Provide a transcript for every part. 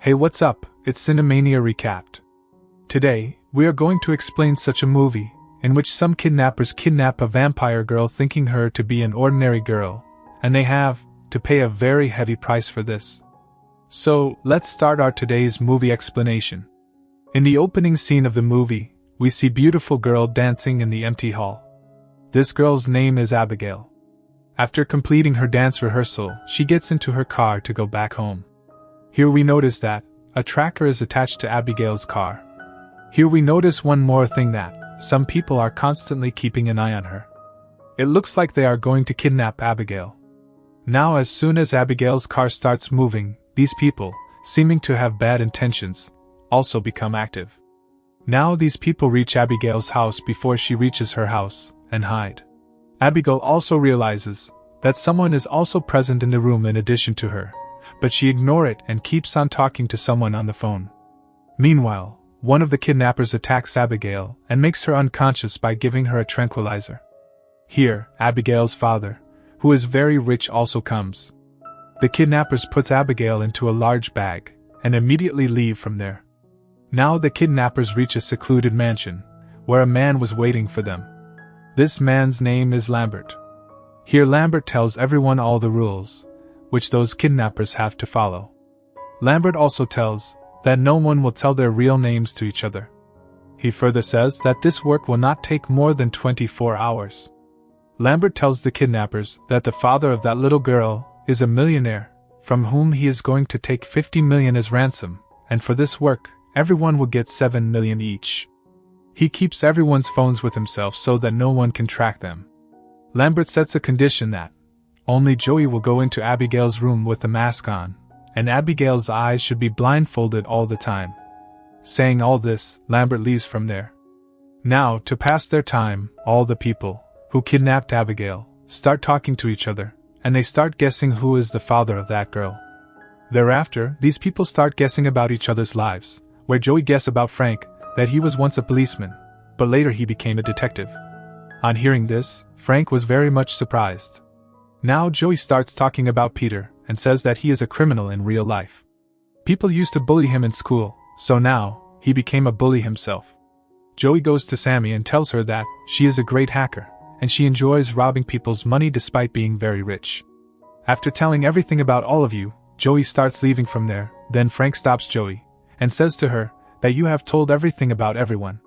Hey, what's up? It's Cinemania Recapped. Today, we are going to explain such a movie, in which some kidnappers kidnap a vampire girl thinking her to be an ordinary girl, and they have to pay a very heavy price for this. So, let's start our today's movie explanation. In the opening scene of the movie, we see beautiful girl dancing in the empty hall. This girl's name is Abigail. After completing her dance rehearsal, she gets into her car to go back home. Here we notice that a tracker is attached to Abigail's car. Here we notice one more thing, that some people are constantly keeping an eye on her. It looks like they are going to kidnap Abigail. Now, as soon as Abigail's car starts moving, these people, seeming to have bad intentions, also become active. Now these people reach Abigail's house before she reaches her house, and hide. Abigail also realizes that someone is also present in the room in addition to her, but she ignores it and keeps on talking to someone on the phone. Meanwhile, one of the kidnappers attacks Abigail and makes her unconscious by giving her a tranquilizer. Here, Abigail's father, who is very rich, also comes. The kidnappers puts Abigail into a large bag and immediately leave from there. Now the kidnappers reach a secluded mansion, where a man was waiting for them. This man's name is Lambert. Here Lambert tells everyone all the rules, which those kidnappers have to follow. Lambert also tells that no one will tell their real names to each other. He further says that this work will not take more than 24 hours. Lambert tells the kidnappers that the father of that little girl is a millionaire, from whom he is going to take 50 million as ransom, and for this work, everyone will get 7 million each. He keeps everyone's phones with himself so that no one can track them. Lambert sets a condition that only Joey will go into Abigail's room with the mask on, and Abigail's eyes should be blindfolded all the time. Saying all this, Lambert leaves from there. Now, to pass their time, all the people who kidnapped Abigail start talking to each other, and they start guessing who is the father of that girl. Thereafter, these people start guessing about each other's lives, where Joey guesses about Frank, that he was once a policeman, but later he became a detective. On hearing this, Frank was very much surprised. Now Joey starts talking about Peter, and says that he is a criminal in real life. People used to bully him in school, so now, he became a bully himself. Joey goes to Sammy and tells her that she is a great hacker, and she enjoys robbing people's money despite being very rich. After telling everything about all of you, Joey starts leaving from there. Then Frank stops Joey, and says to her that you have told everything about everyone.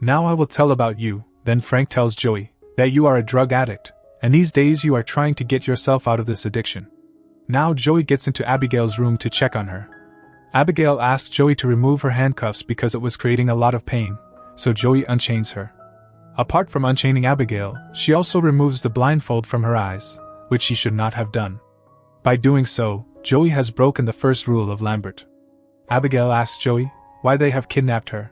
Now I will tell about you. Then Frank tells Joey that you are a drug addict, and these days you are trying to get yourself out of this addiction. Now Joey gets into Abigail's room to check on her. Abigail asks Joey to remove her handcuffs because it was creating a lot of pain, so Joey unchains her. Apart from unchaining Abigail, she also removes the blindfold from her eyes, which she should not have done. By doing so, Joey has broken the first rule of Lambert. Abigail asks Joey why they have kidnapped her.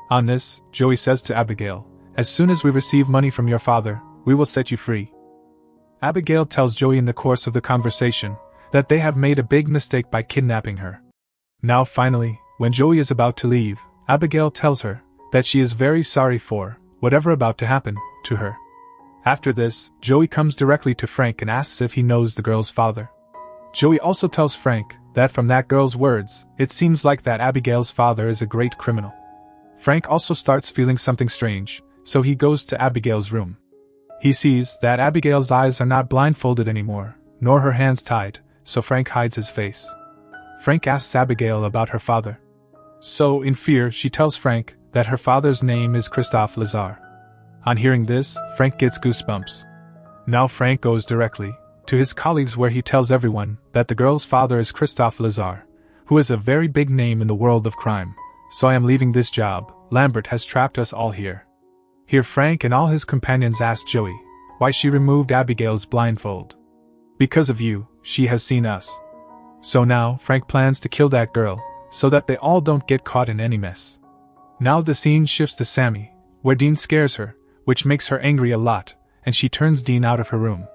On this, Joey says to Abigail, "As soon as we receive money from your father, we will set you free." Abigail tells Joey in the course of the conversation that they have made a big mistake by kidnapping her. Now finally, when Joey is about to leave, Abigail tells her that she is very sorry for whatever about to happen to her. After this, Joey comes directly to Frank and asks if he knows the girl's father. Joey also tells Frank that from that girl's words, it seems like that Abigail's father is a great criminal. Frank also starts feeling something strange, so he goes to Abigail's room. He sees that Abigail's eyes are not blindfolded anymore, nor her hands tied, so Frank hides his face. Frank asks Abigail about her father. So, in fear, she tells Frank that her father's name is Christophe Lazar. On hearing this, Frank gets goosebumps. Now Frank goes directly to his colleagues where he tells everyone that the girl's father is Christophe Lazar, who is a very big name in the world of crime. So I am leaving this job. Lambert has trapped us all here. Here Frank and all his companions ask Joey why she removed Abigail's blindfold. Because of you, she has seen us. So now Frank plans to kill that girl, so that they all don't get caught in any mess. Now the scene shifts to Sammy, where Dean scares her, which makes her angry a lot, and she turns Dean out of her room.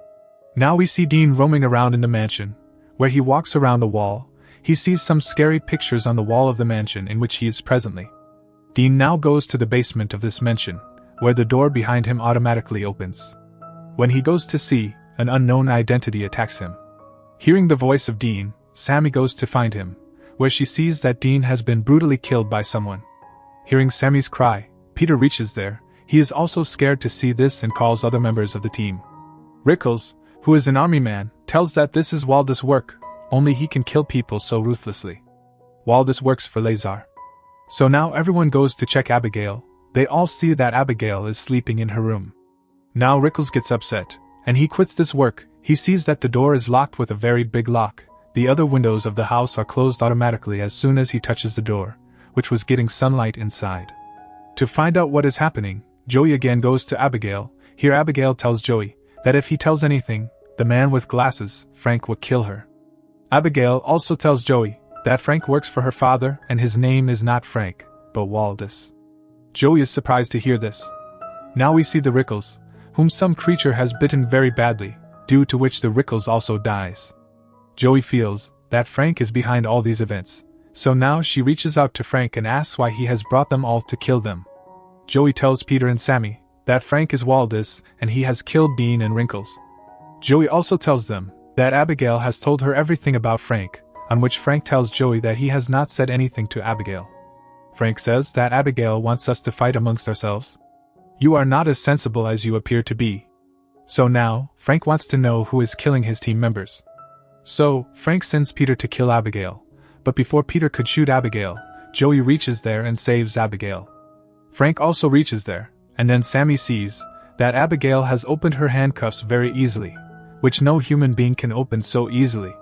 Now we see Dean roaming around in the mansion. Where he walks around the wall, he sees some scary pictures on the wall of the mansion in which he is presently. Dean now goes to the basement of this mansion, where the door behind him automatically opens. When he goes to see, an unknown identity attacks him. Hearing the voice of Dean, Sammy goes to find him, where she sees that Dean has been brutally killed by someone. Hearing Sammy's cry, Peter reaches there. He is also scared to see this and calls other members of the team. Rickles, who is an army man, tells that this is Waldus' work, only he can kill people so ruthlessly. Waldus works for Lazar. So now everyone goes to check Abigail. They all see that Abigail is sleeping in her room. Now Rickles gets upset, and he quits this work. He sees that the door is locked with a very big lock. The other windows of the house are closed automatically as soon as he touches the door, which was getting sunlight inside. To find out what is happening, Joey again goes to Abigail. Here Abigail tells Joey that if he tells anything, the man with glasses, Frank, will kill her. Abigail also tells Joey that Frank works for her father and his name is not Frank, but Waldus. Joey is surprised to hear this. Now we see the Rickles, whom some creature has bitten very badly, due to which the Rickles also dies. Joey feels that Frank is behind all these events, so now she reaches out to Frank and asks why he has brought them all to kill them. Joey tells Peter and Sammy that Frank is Waldus and he has killed Dean and Wrinkles. Joey also tells them that Abigail has told her everything about Frank, on which Frank tells Joey that he has not said anything to Abigail. Frank says that Abigail wants us to fight amongst ourselves. You are not as sensible as you appear to be. So now, Frank wants to know who is killing his team members. So, Frank sends Peter to kill Abigail, but before Peter could shoot Abigail, Joey reaches there and saves Abigail. Frank also reaches there, and then Sammy sees that Abigail has opened her handcuffs very easily, which no human being can open so easily.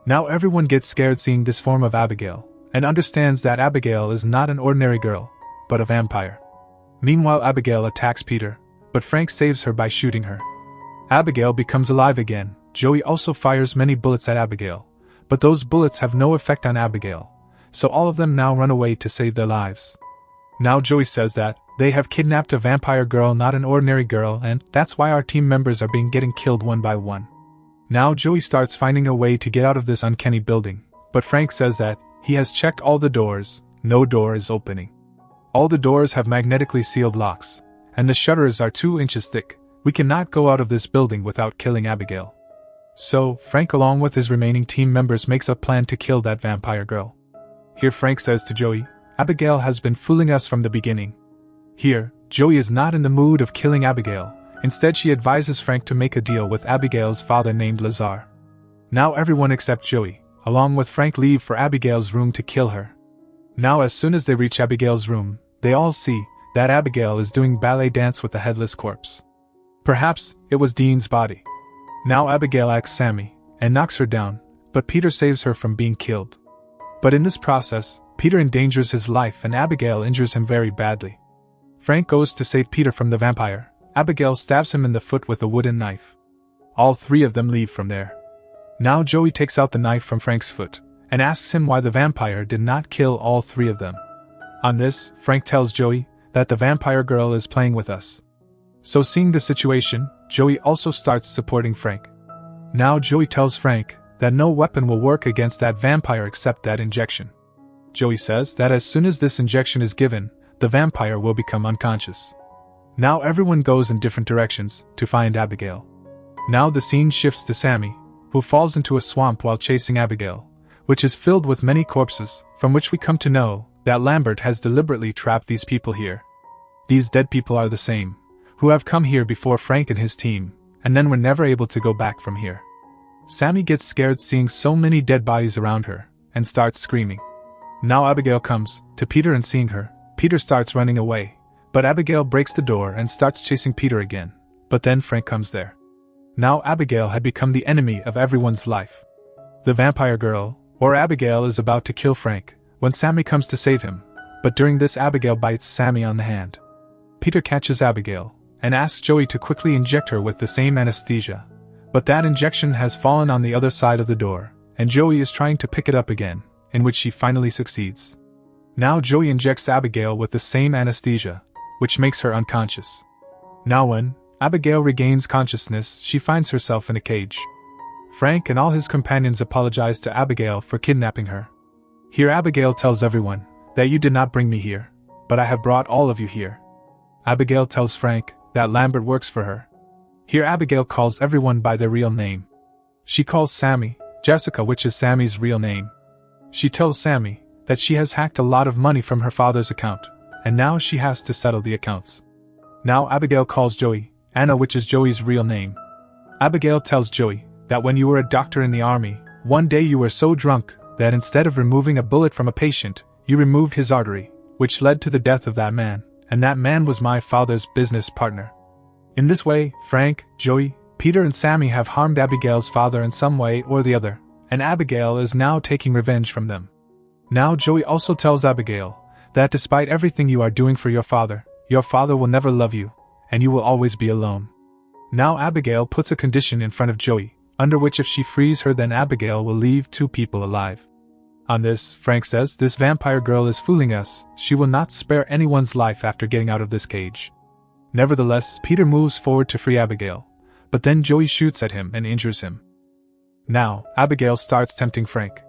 Now everyone gets scared seeing this form of Abigail, and understands that Abigail is not an ordinary girl, but a vampire. Meanwhile Abigail attacks Peter, but Frank saves her by shooting her. Abigail becomes alive again. Joey also fires many bullets at Abigail, but those bullets have no effect on Abigail, so all of them now run away to save their lives. Now Joey says that they have kidnapped a vampire girl, not an ordinary girl, and that's why our team members are getting killed one by one. Now Joey starts finding a way to get out of this uncanny building, but Frank says that he has checked all the doors, no door is opening. All the doors have magnetically sealed locks, and the shutters are 2 inches thick. We cannot go out of this building without killing Abigail. So, Frank along with his remaining team members makes a plan to kill that vampire girl. Here Frank says to Joey, Abigail has been fooling us from the beginning. Here, Joey is not in the mood of killing Abigail. Instead she advises Frank to make a deal with Abigail's father named Lazar. Now everyone except Joey, along with Frank, leave for Abigail's room to kill her. Now as soon as they reach Abigail's room, they all see that Abigail is doing ballet dance with a headless corpse. Perhaps it was Dean's body. Now Abigail asks Sammy, and knocks her down, but Peter saves her from being killed. But in this process, Peter endangers his life and Abigail injures him very badly. Frank goes to save Peter from the vampire. Abigail stabs him in the foot with a wooden knife. All 3 of them leave from there. Now Joey takes out the knife from Frank's foot, and asks him why the vampire did not kill all 3 of them. On this, Frank tells Joey that the vampire girl is playing with us. So seeing the situation, Joey also starts supporting Frank. Now Joey tells Frank that no weapon will work against that vampire except that injection. Joey says that as soon as this injection is given, the vampire will become unconscious. Now everyone goes in different directions to find Abigail. Now the scene shifts to Sammy, who falls into a swamp while chasing Abigail, which is filled with many corpses, from which we come to know that Lambert has deliberately trapped these people here. These dead people are the same, who have come here before Frank and his team, and then were never able to go back from here. Sammy gets scared seeing so many dead bodies around her, and starts screaming. Now Abigail comes to Peter and seeing her, Peter starts running away, but Abigail breaks the door and starts chasing Peter again, but then Frank comes there. Now Abigail had become the enemy of everyone's life. The vampire girl, or Abigail, is about to kill Frank, when Sammy comes to save him, but during this Abigail bites Sammy on the hand. Peter catches Abigail, and asks Joey to quickly inject her with the same anesthesia, but that injection has fallen on the other side of the door, and Joey is trying to pick it up again, in which she finally succeeds. Now Joey injects Abigail with the same anesthesia, which makes her unconscious. Now when Abigail regains consciousness, she finds herself in a cage. Frank and all his companions apologize to Abigail for kidnapping her. Here Abigail tells everyone that you did not bring me here, but I have brought all of you here. Abigail tells Frank that Lambert works for her. Here Abigail calls everyone by their real name. She calls Sammy Jessica, which is Sammy's real name. She tells Sammy that she has hacked a lot of money from her father's account, and now she has to settle the accounts. Now Abigail calls Joey Anna, which is Joey's real name. Abigail tells Joey that when you were a doctor in the army, one day you were so drunk that instead of removing a bullet from a patient, you removed his artery, which led to the death of that man, and that man was my father's business partner. In this way, Frank, Joey, Peter and Sammy have harmed Abigail's father in some way or the other, and Abigail is now taking revenge from them. Now Joey also tells Abigail that despite everything you are doing for your father will never love you, and you will always be alone. Now Abigail puts a condition in front of Joey, under which if she frees her then Abigail will leave 2 people alive. On this, Frank says this vampire girl is fooling us, she will not spare anyone's life after getting out of this cage. Nevertheless, Peter moves forward to free Abigail, but then Joey shoots at him and injures him. Now, Abigail starts tempting Frank.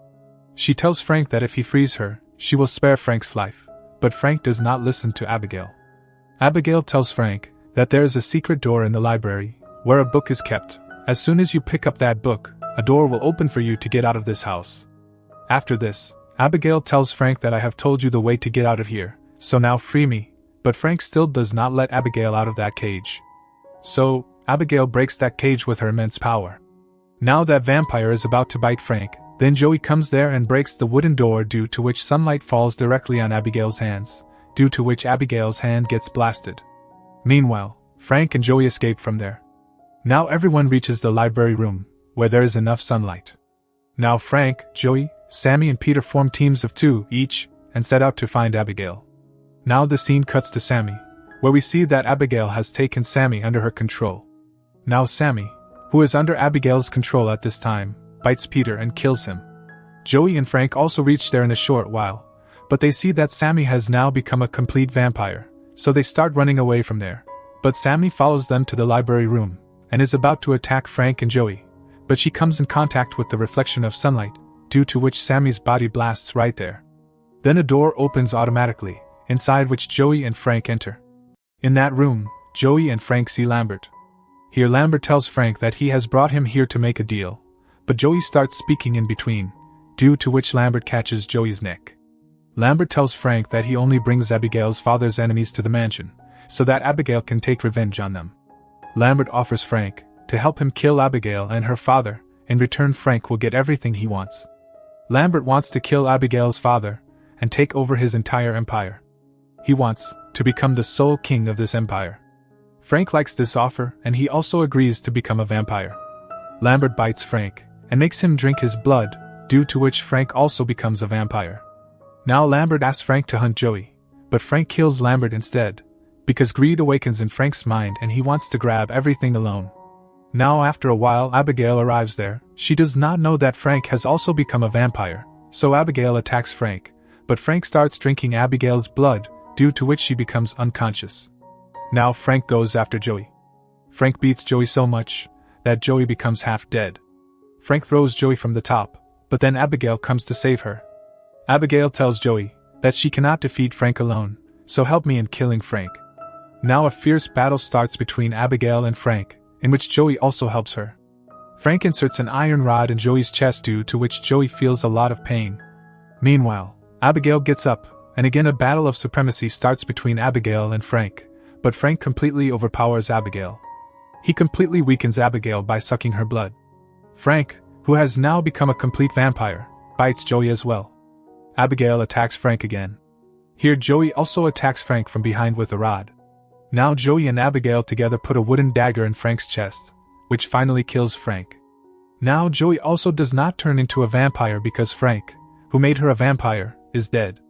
She tells Frank that if he frees her, she will spare Frank's life, but Frank does not listen to Abigail. Abigail tells Frank that there is a secret door in the library, where a book is kept. As soon as you pick up that book, a door will open for you to get out of this house. After this, Abigail tells Frank that I have told you the way to get out of here, so now free me, but Frank still does not let Abigail out of that cage. So, Abigail breaks that cage with her immense power. Now that vampire is about to bite Frank, then Joey comes there and breaks the wooden door, due to which sunlight falls directly on Abigail's hands, due to which Abigail's hand gets blasted. Meanwhile, Frank and Joey escape from there. Now everyone reaches the library room, where there is enough sunlight. Now Frank, Joey, Sammy and Peter form teams of 2 each, and set out to find Abigail. Now the scene cuts to Sammy, where we see that Abigail has taken Sammy under her control. Now Sammy, who is under Abigail's control at this time, bites Peter and kills him. Joey and Frank also reach there in a short while, but they see that Sammy has now become a complete vampire, so they start running away from there. But Sammy follows them to the library room, and is about to attack Frank and Joey, but she comes in contact with the reflection of sunlight, due to which Sammy's body blasts right there. Then a door opens automatically, inside which Joey and Frank enter. In that room, Joey and Frank see Lambert. Here Lambert tells Frank that he has brought him here to make a deal, but Joey starts speaking in between, due to which Lambert catches Joey's neck. Lambert tells Frank that he only brings Abigail's father's enemies to the mansion, so that Abigail can take revenge on them. Lambert offers Frank to help him kill Abigail and her father. In return, Frank will get everything he wants. Lambert wants to kill Abigail's father and take over his entire empire. He wants to become the sole king of this empire. Frank likes this offer, and he also agrees to become a vampire. Lambert bites Frank and makes him drink his blood, due to which Frank also becomes a vampire. Now Lambert asks Frank to hunt Joey, but Frank kills Lambert instead, because greed awakens in Frank's mind and he wants to grab everything alone. Now after a while Abigail arrives there. She does not know that Frank has also become a vampire, so Abigail attacks Frank, but Frank starts drinking Abigail's blood, due to which she becomes unconscious. Now Frank goes after Joey. Frank beats Joey so much that Joey becomes half dead. Frank throws Joey from the top, but then Abigail comes to save her. Abigail tells Joey that she cannot defeat Frank alone, so help me in killing Frank. Now a fierce battle starts between Abigail and Frank, in which Joey also helps her. Frank inserts an iron rod in Joey's chest, due to which Joey feels a lot of pain. Meanwhile, Abigail gets up, and again a battle of supremacy starts between Abigail and Frank, but Frank completely overpowers Abigail. He completely weakens Abigail by sucking her blood. Frank, who has now become a complete vampire, bites Joey as well. Abigail attacks Frank again. Here Joey also attacks Frank from behind with a rod. Now Joey and Abigail together put a wooden dagger in Frank's chest, which finally kills Frank. Now Joey also does not turn into a vampire because Frank, who made her a vampire, is dead.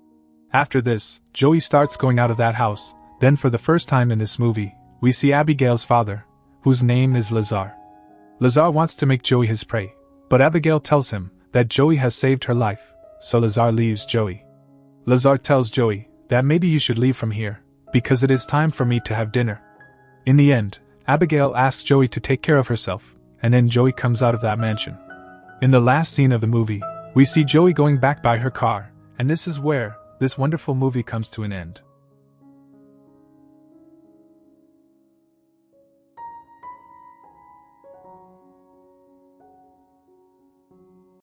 After this, Joey starts going out of that house. Then for the first time in this movie, we see Abigail's father, whose name is Lazar. Lazar wants to make Joey his prey, but Abigail tells him that Joey has saved her life, so Lazar leaves Joey. Lazar tells Joey that maybe you should leave from here, because it is time for me to have dinner. In the end, Abigail asks Joey to take care of herself, and then Joey comes out of that mansion. In the last scene of the movie, we see Joey going back by her car, and this is where this wonderful movie comes to an end.